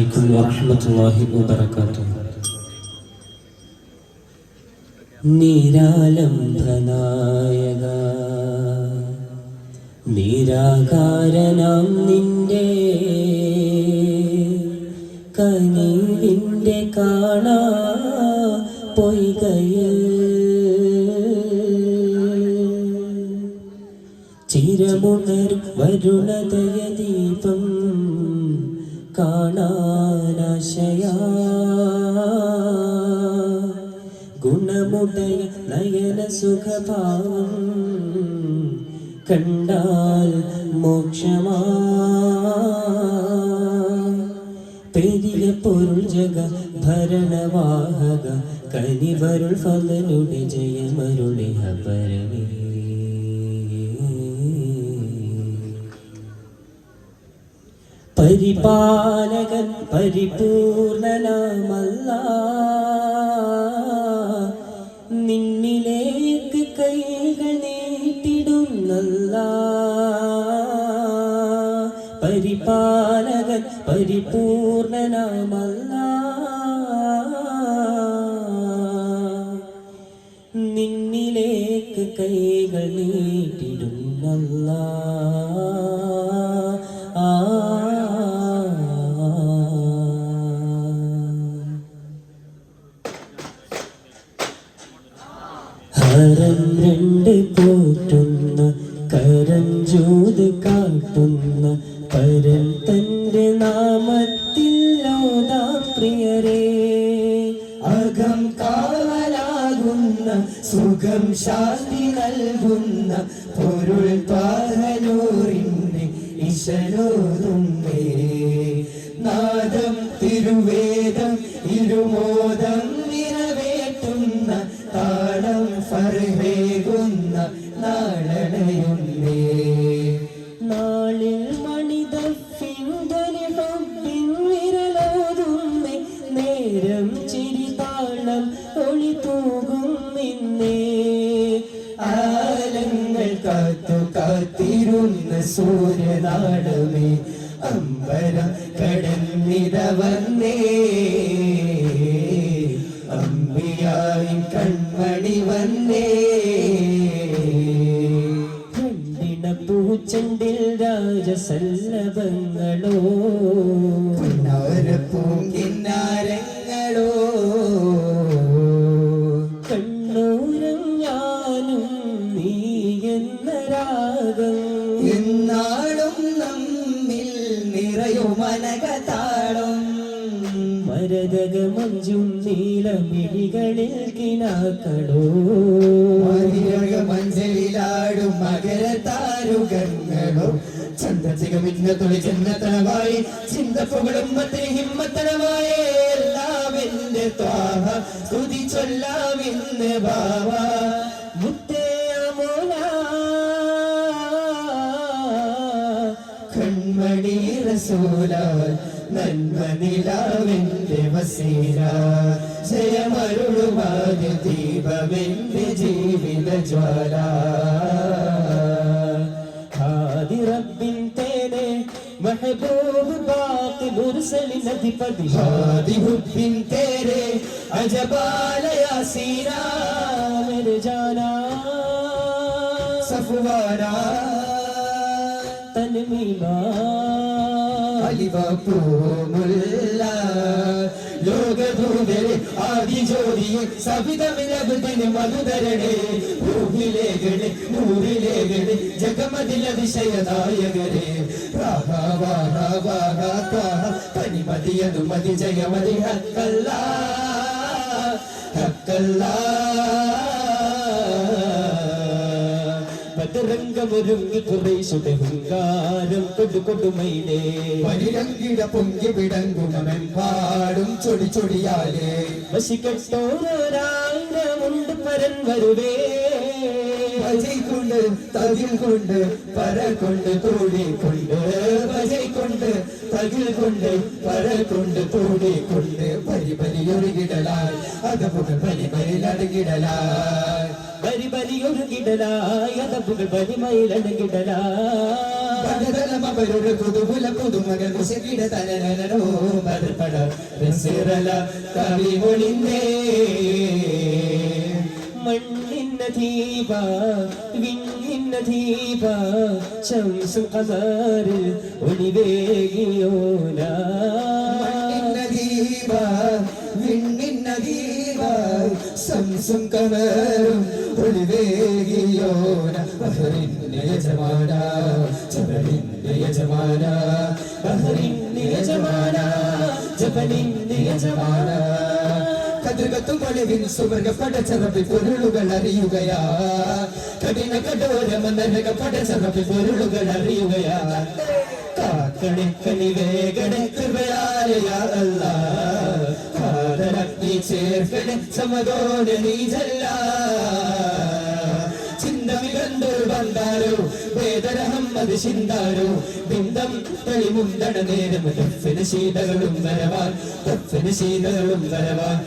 വറഹ്മത്തുള്ളാഹി വബറകാതുഹു. നിരാലംബനായക നിരാകാരനാം നിന്റെ കനിവിൻ്റെ കാണാ പൊയ്കയിൽ ചിരമുണർ വരുണദയ ദീപം കാണാനാശയാ ഗുണമുടയ നയന സുഖഭാവം കണ്ടാൽ മോക്ഷമാ പെരിയ പൊരുൾ ജഗ ഭരണവാഹക കനിവരുൾ ഫലനുടെ ജയമരുളി ഹബരവേ പരിപാലകൻ പരിപൂർണനാമല്ലാഹ് നിന്നിലേക്ക് കൈകൾ നീട്ടിടുന്നല്ലാഹ് പരിപാലകൻ പരിപൂർണനാമല്ലാഹ് നിന്നിലേക്ക് കൈകൾ നീട്ടിടുന്നല്ലാഹ് ഹരം രണ്ട് പോറ്റുന്ന കരഞ്ചൂത് കാട്ടുന്ന പരൻ തന്റെ നാമത്തിൽ ഓതാം പ്രിയരേ അകം കാവലാകുന്ന സുഖം ശാന്തി നൽകുന്ന പൊരുൾ പാഹനൂറിന്റെ ഇശലോതുന്നേ നാദം തിരുവേദം ഇരുമോദം നിറവേറ്റുന്ന താളം ഫർഹേകുന്ന നാളണയുന്നേ നാളിൽ മണിതഫിൻദലി ഹബ്ബിൻ വിരലോതുന്നേ നേരം ചിരിതാളം ഒളി തൂകും നിന്നേ ആലങ്ങൾ കാത്തു കാത്തിരുന്ന സൂര്യനാടമേ അമ്പരം കടന്നിട വന്നേ അമ്പിയായി കൺമണി വന്നേ പൂച്ചണ്ടിൽ രാജസല്ലഭങ്ങളോ പൂങ്കിന്നാരങ്ങളോ കണ്ണൂരം ഞാനും നീ എന്ന രാഗം എന്നാളും നമ്മിൽ നിറയുമനകതാളം മരതക മഞ്ചും നീലമിഴികളിൽ കിനാക്കളോ മഞ്ചലിലാടും മകര താരുകങ്ങളോ ചന്ദ്രചികമിന്നതൊളി ചെന്നത്തണവായി ചിന്തപ്പുകളും ഹിമ്മത്തണവായ എല്ലാം എന്റെ ത്വാഹ സ്തുതി ചൊല്ലാമിന്ന് ബാവ മുത്തയമോല കൺമണി റസൂല നന്മ നിലാവിന്റെ വസീല ജയമരുളുവാദ്യ ദീപമെന്റെ ജീവിത ജ്വാല ഹാദി റബ്ബിൻ തേനെ മെഹബൂബ് ബാക്കി മുർസലിൻ അധിപതി ഹാദി ഹുബ്ബിൻ തേരെ അജബാല യാസീന മേരെ ജാനാ സഫ്വാന തൻമീമാ അലിവപ്പൂമുല്ല ലോകദൂതരെ ആദിജ്യോതിയെ സവിതമിനബുദിന് മധുധരണേ ഭൂമിലേകളെ നൂറിലേകളെ ജഗമതിലതിശയദായകരെ പനിമതിയതു മതി ജയമതി ഹക്കല്ലാ ഹക്കല്ലാ രംഗമൊരുങ്ങി കുറേശുടെ ഹുങ്കാരം കൊടുകൊടുമയിലേ പരിരംഗിട പൊങ്കി വിടങ്ങുമെമ്പാടും ചൊടി ചൊടിയാലേ വശിക്കട്ടോരായിരമുണ്ട് പരൻ വരുവേ ഭജൈക്കൊണ്ട് തകിൽ കൊണ്ട് പര കൊണ്ട് തോടിക്കൊണ്ട് ഭജൈക്കൊണ്ട് തകിൽ കൊണ്ട് പര കൊണ്ട് തോടിക്കൊണ്ട് പരിപരിയൊരുകിടലാൽ അതപ്പുകൾ പരിമരിലടുകിടലാൽ ബരി ബരി ഒരു കിടലായി അതപ്പുകൾ പരിമയിലടകിടലായി പടതലം അവരുടെ പുതുകുല പുതുമകൾ മുശകിട തലനോ പടപട രസിറല കവി ഒളിന്തേ മണ്ണിന്ന ദീപ വിണ്ണിന്ന ദീപ ശംസും ഖമറിൽ ഒളിവേകിയോന മണ്ണിന്ന ദീപ വിണ്ണിന്ന ദീപ ശംസും ഖമറും ഒളിവേകിയോന ബഹറിന്റെ യജമാന ജബലിന്റെ യജമാന ബഹറിന്റെ യജമാന ജബലിന്റെ യജമാന കതിർകത്തും പൊളിവിൻ സുവർഗ പടച്ചറപ്പിൽ പൊരുളുകൾ അറിയുകയാ കഠിന കഠോരമ നരക പടച്ചറപ്പിൽ പൊരുളുകൾ അറിയുകയാ കാക്കണെ കനിവേകണെ കൃപയായ അല്ലാ കാതരത്തി ചേർക്കണെ സമതോന നീജല്ല ചിന്തമികണ്ടൊരു ബന്ധാരോ വേദരഹമ്മത് ചിന്താരോ ബിന്ദം തെളിമുണ്ടണ നേരം തഫിന് ശീതകളും വരവാൻ തഫിന് ശീതകളും വരവാൻ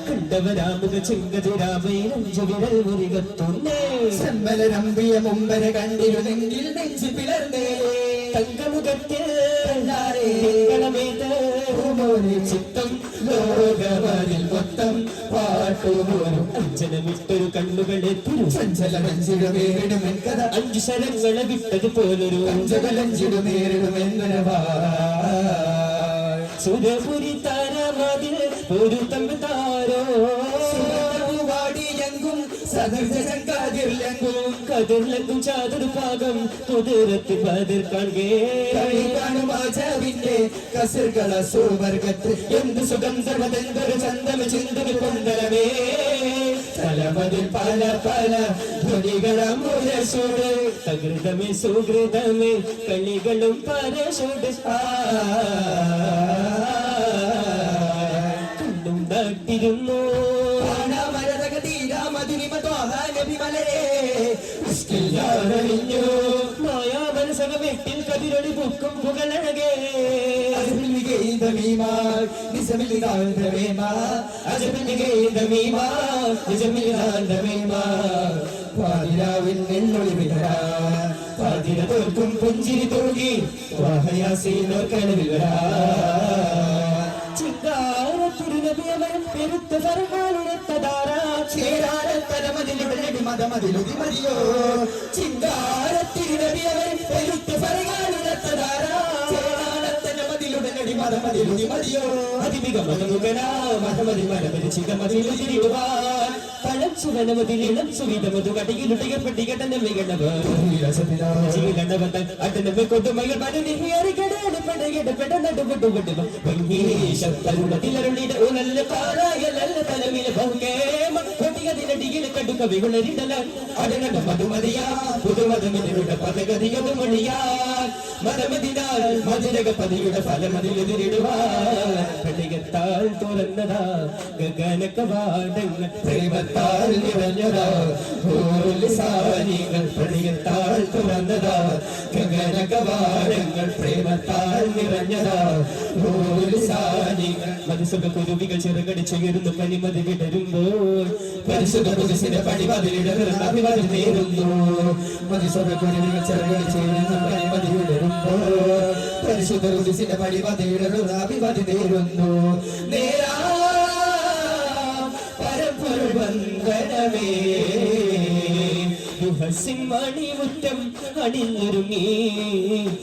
കണ്ടവരാമുക ചെങ്കതിരാമയിലഞ്ചു വിരൽ മുറികത്തുന്നേ സമ്മലരമ്പിയ മുമ്പര കണ്ടിരുന്നെങ്കിൽ നെഞ്ചു പിളർന്നേ തങ്കമുഖത്തിൽ ചിത്തം ലോകവരിൽ മൊത്തം പാട്ടുപോലും അഞ്ജനമിട്ടൊരു കണ്ണുകളെ ചഞ്ചലമഞ്ചിടുമേറിടുമെൻ കഥ 5 ശരങ്ങളെ വിട്ടതുപോലൊരു അഞ്ചകലഞ്ചിടുമേറിടുമെന്നവാ സുരപുരി താരമതിൽ ഒരു തമ്പുതാരോ വാടിയെങ്കും സദർജങ്കാതിർലെങ്കും കതിർലെങ്കും ചാതുർഭാഗം കുതിരത്തി പതിർ കാണേ കാണുമാചാവിന്റെ കസിർകള സുവർഗത്ത് എന്ത് സുഗന്ധമതെന്തൊരു ചന്തമ ചിന്തമി കൊണ്ടലമേ തലമതിൽ പല പല ധ്വനികളൂട് സകൃതമേ സുഹൃതമേ കളികളും പരശോട് കണ്ടും നാട്ടിരുന്നു മായാ മനസക വെട്ടിൽ കതിരൊളി പൂക്കും പുകളഴകേ പാതിര തോൽക്കും പുഞ്ചിരി തൂകി കനവിൽ വരാ ചിങ്കാരത്തിരുനബിയവൻ പെരുത്ത ഫർഹാനുരത്തതാരാ ചേരാരത്തരമതിലുടനടി മതമതിലുതി മതിയോ ചിങ്കാരത്തിരുനബിയവൻ പെരുത്ത ഫർഹാനുരത്തതാരാ ചേരാരത്തരമതിലുടനടി മതമതിലുതി മതിയോ അതിമിക മതമുകനാ മതമതി മരമതി ചിതമതിലുതിരിടുവാൻ പഴം സുവനമതിലിളം സുവിധമതു കടിയിലുടയ പെട്ടികടന മികണവർ ജീവനവതൻ അടനമെ കൊടുമകൾ മനുനിഹിയറി കടന പടകിട പെട നടുപടുപടുവ ഭംഗീശത്തരുണതിലരുളിട ഉനല്ല പാറായലല്ല തലവില ഭംഗേമ കൊടിയതിനടിയിൽ കടുക വിളരിടല അടനട മധുമതിയാ പുതുമതമിനുടെ പദഗതിയതു മണിയാൻ മതമതിനാൽ മധുരക പതിയുടെ ഫലമതിലെതിരിടുവാൻ പെട്ടികത്താൽ തുറന്നതാ ഗഗന കവാടങ്ങൾ പ്രേമത്താൽ നിറഞ്ഞതാ സാരികൾ പ്രണയത്താൽ തുറന്നതാ ഗഗന കവാടങ്ങൾ പ്രേമത്താൽ നിറഞ്ഞതാ സാരികൾ മധുസുഖ കുരുവികൾ ചിറകടിച്ചുയരുന്നു പനിമതി വിടരുമ്പോൾ പരിശുദ്ധ പുരുഷന്റെ പടിമതിലിടരുന്ന അഭിമതി നേരുന്നു മധുസുഖ കുരുവികൾ ചിറകടിച്ചുയരുന്ന പനിമതി വിടരുമ്പോ പരിശുദ്ധ പുരുഷന്റെ പടിമതിലിടരുന്ന അഭിമതി നേരുന്നു നേരാ വന്ദനമേ മണിമുറ്റം അണിഞ്ഞൊരുങ്ങി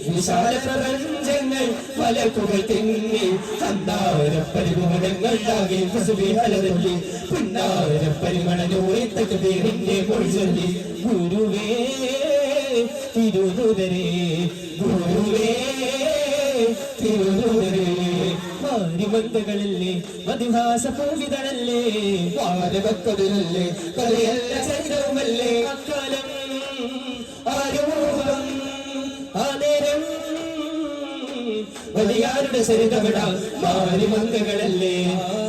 വിശാല പ്രപഞ്ചങ്ങൾ മലക്കുകൾ തിങ്ങി അന്നാര പരിമളങ്ങളാകെ പസുവിഹലതല്ലി പുന്നാര പരിമളനോയത്തക്ക് പേരിന്റെ മൊഴിചൊല്ലി ഗുരുവേ തിരുനുതരേ ഗുരുവേ തിരുനുതരേ മാരിമന്തകളല്ലേ മധുഹാസ പൂവിതളല്ലേ വാരവക്കതിലല്ലേ കലയല്ല ചരിതവുമല്ലേ അക്കാലം ആരോഹം ആ നേരം വലിയാരുടെ ചരിതമിടാം മാരിമന്തകളല്ലേ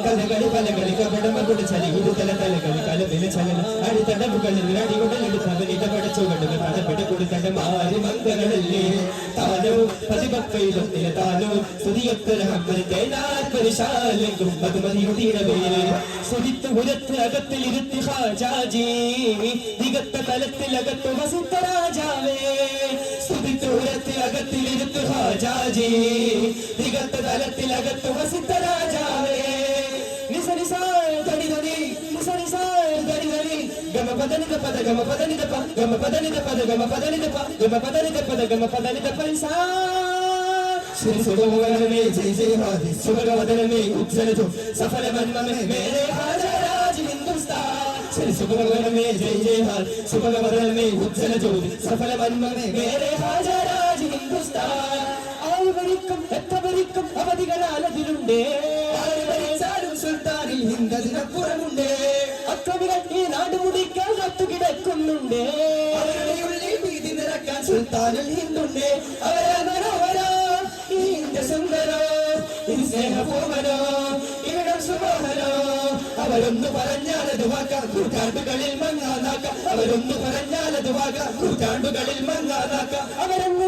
കലകളി പലകളി കപടമകുട ചലി ഇരുതല തലകളി കലവില ചലന അടിത്തടവുകളിൽ അടികൊടലെടുത്ത് അവനിടപട ചുവടുകൾ പടപിട കൊടുത്തന്റെ മാരി മംഗളല്ലേ താനോ പതിപക്കയിലൊത്തിലെ താനോ സ്തുതിയൊത്തര ഹമ്മരിശാലും മധുമതിയുടീരവേ സ്തുതിത്ത് ഉരത്ത് അകത്തിൽ ഇരുത്തി ഹാജാജി ദിഗത്ത തലത്തിലകത്ത് വസിത്ത രാജാവേ സ്തുതിത്ത് ഉരത്ത് അകത്തിൽ ഇരുത്ത് ഹാജാജി ദിഗത്ത തലത്തിലകത്ത് വസിത്ത രാജാവേ നിസനിസായ തടി തടി നിസനിസായ തടി തടി ഗമ പദനിത പദ ഗമ പദനിത പ ഗമ പദനിത പദ ഗമ പദനിത പ ഗമ പദനിത പദ ഗമ പദനിത പൈസാ ശ്രീ സുഭഗവനമേ ജയ ജയ ഹാദി സുഭഗവദനമേ ഉജ്ജലതു സഫല മന്മമേ മേരെ ഹാജരാജ് ഹിന്ദുസ്ഥാൻ ശ്രീ സുഭഗവനമേ ജയ ജയ ഹാദി സുഭഗവദനമേ ഉജ്ജലതു സഫല മന്മമേ മേരെ ഹാജരാജ് ഹിന്ദുസ്ഥാൻ ആയുവരിക്കും എത്തവരിക്കും അവധികളാലതിലുണ്ടേ ആയുവരിച്ചാലും സുൽത്താനിൽ ഹിന്ദതിനപ്പുറമുണ്ടേ അക്രമികൾ ഈ നാട് മുടിക്കാൻ കിടക്കുന്നുണ്ടേ അവരുടെ ഉള്ളിൽ ഭീതി നിറക്കാൻ സുൽത്താനിൽ ഹിന്ദുണ്ടേ അവരെ മനോഹരോ സുന്ദരോ ഇത് സ്നേഹപൂർവനോ ഇവിടം സുമോഹനോ അവരൊന്നു പറഞ്ഞാലത് വാക്കാം നൂറ്റാണ്ടുകളിൽ മങ്ങാനാക്കാം അവരൊന്നു പറഞ്ഞാലത് വാക്കാം നൂറ്റാണ്ടുകളിൽ മങ്ങാനാക്കാം അവരൊന്നു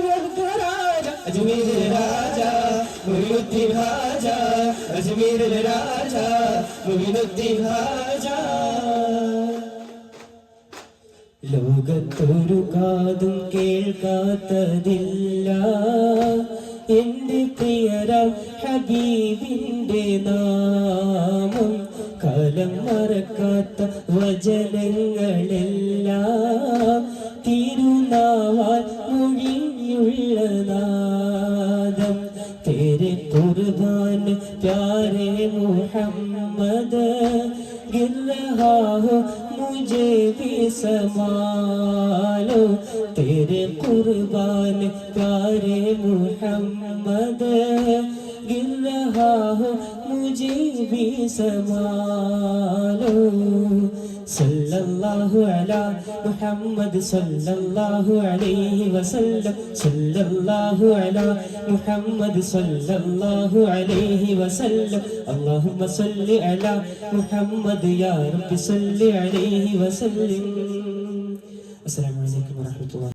രാജ അജ്മീരിലെ രാജ മുഹിനുദ്ദീൻ ഹാജ അജ്മീരിലെ രാജ മുഹിനുദ്ദീൻ ഹാജ ലോകത്തൊരു കാതും കേൾക്കാത്തതില്ല എന്റെ പ്രിയരാം ഹബീബിന്റെ നാമം കാലം മറക്കാത്ത വചനങ്ങളെല്ലാം തിരുനാവാൽ മൊഴിയുള്ള നാദം തേരെ ഖുർബാൻ പ്യാരെ മുഹമ്മദ് गिर रहा हो मुझे भी संभालो तेरे कुर्बान प्यारे मुहम्मद गिर रहा हो मुझे भी संभालो सल्लल्लाहु अला मुहम्मद सल्लल्लाहु अलैहि वसल्लम सल्लल्लाहु अला मुहम्मद सल्लल्लाहु अलैहि वसल्लम अल्लाहुम्मा सल्लि अला मुहम्मद या रब्बि सल्लि अलैहि वसल्लम अस्सलामु अलैकुम व रहमतुल्लाह।